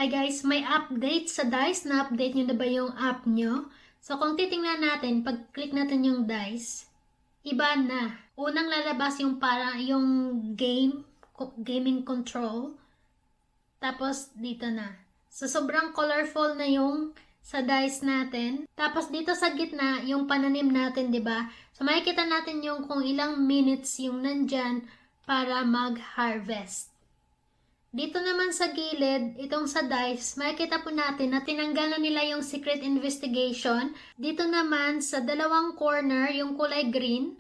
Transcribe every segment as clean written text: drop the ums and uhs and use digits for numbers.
Hi guys, may update sa DICE. Na-update nyo na ba yung app nyo? So kung titingnan natin, pag-click natin yung DICE, iba na. Unang lalabas yung gaming control. Tapos dito na. So sobrang colorful na yung sa DICE natin. Tapos dito sa gitna, yung pananim natin, 'di ba? So makikita natin yung kung ilang minutes yung nandyan para mag-harvest. Dito naman sa gilid, itong sa DICE, makikita po natin na tinanggal na nila yung secret investigation. Dito naman sa dalawang corner, yung kulay green,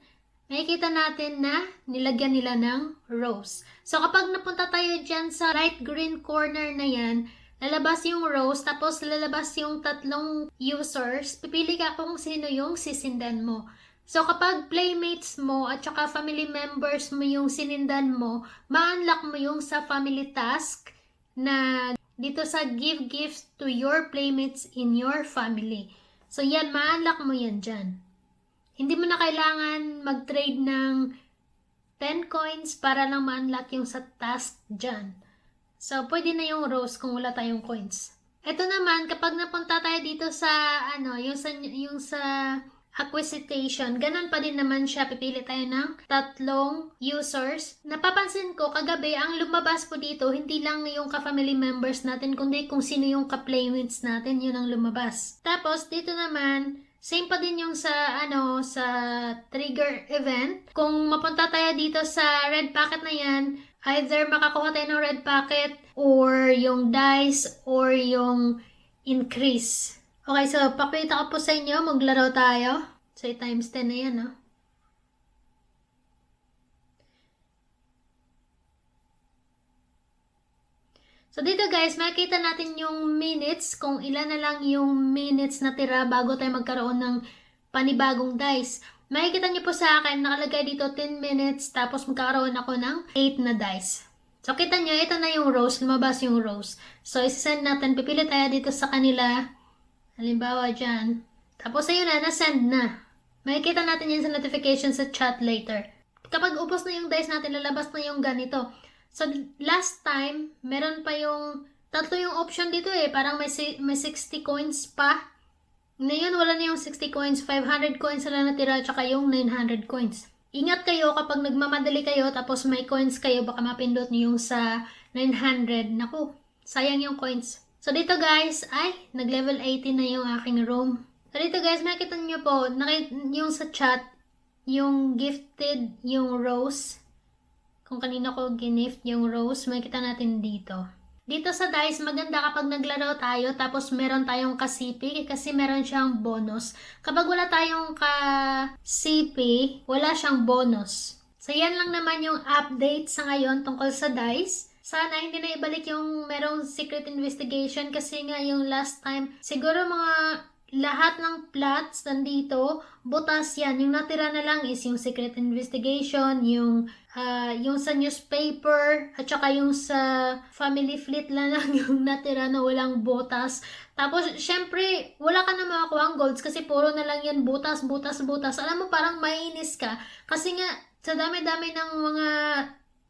makikita natin na nilagyan nila ng rose. So kapag napunta tayo dyan sa light green corner na yan, lalabas yung rose, tapos lalabas yung tatlong users. Pipili ka kung sino yung sisindan mo. So, kapag playmates mo at saka family members mo yung sinindan mo, ma-unlock mo yung sa family task na dito sa give gifts to your playmates in your family. So, yan, ma-unlock mo yan dyan. Hindi mo na kailangan mag-trade ng 10 coins para lang ma-unlock yung sa task dyan. So, pwede na yung rose kung wala tayong coins. Ito naman, kapag napunta tayo dito sa, yung sa acquisition, ganun pa din naman siya. Pipili tayo ng tatlong users. Napapansin ko, kagabi, ang lumabas po dito, hindi lang yung ka-family members natin, kundi kung sino yung ka-playmates natin, yun ang lumabas. Tapos, dito naman, same pa din yung sa, sa trigger event. Kung mapunta tayo dito sa red packet na yan, either makakuha tayo ng red packet, or yung dice, or yung increase. Okay, so pakita ko po sa inyo, maglaro tayo. So, times 10 na yan, no? So, dito guys, makikita natin yung minutes, kung ilan na lang yung minutes na tira bago tayo magkaroon ng panibagong dice. Makikita nyo po sa akin, nakalagay dito 10 minutes, tapos magkakaroon ako ng 8 na dice. So, kita nyo, ito na yung rose, lumabas yung rose. So, isasend natin, pipili tayo dito sa kanila. Halimbawa dyan. Tapos ayun na, na-send na. Makikita natin yan sa notification sa chat later. Kapag ubos na yung dice natin, lalabas na yung ganito. So, last time, meron pa yung, tatlo yung option dito eh. Parang may 60 coins pa. Ngayon, wala na yung 60 coins. 500 coins na lang natira, tsaka yung 900 coins. Ingat kayo kapag nagmamadali kayo, tapos may coins kayo, baka mapindot nyo yung sa 900. Naku, sayang yung coins. So, dito guys, nag-level 80 na yung aking room. So, dito guys, makikita nyo po, yung sa chat, yung gifted, yung rose. Kung kanina ko ginift yung rose, makikita natin dito. Dito sa dice, maganda kapag naglaro tayo, tapos meron tayong ka-CP, kasi meron siyang bonus. Kapag wala tayong ka-CP, wala siyang bonus. So, yan lang naman yung update sa ngayon tungkol sa dice. Sana hindi na ibalik yung merong secret investigation kasi nga yung last time, siguro mga lahat ng plots nandito, butas yan. Yung natira na lang is yung secret investigation, yung sa newspaper, at saka yung sa family fleet lang yung natira na walang butas. Tapos, syempre, wala ka na makakuha ang golds kasi puro na lang yan butas, butas, butas. Alam mo, parang mainis ka. Kasi nga, sa dami-dami ng mga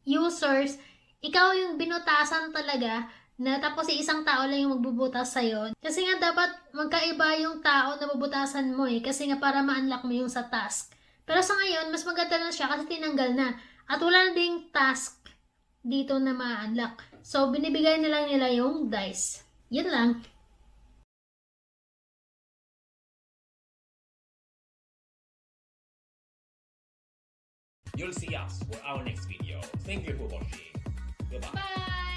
users, ikaw yung binutasan talaga na tapos isang tao lang yung magbubutas sa'yo. Kasi nga dapat magkaiba yung tao na bubutasan mo eh. Kasi nga para ma-unlock mo yung sa task. Pero sa ngayon, mas maganda na siya kasi tinanggal na. At wala na ding task dito na ma-unlock. So, binibigay na lang nila yung dice. Yun lang. You'll see us for our next video. Thank you for watching. Goodbye. Bye!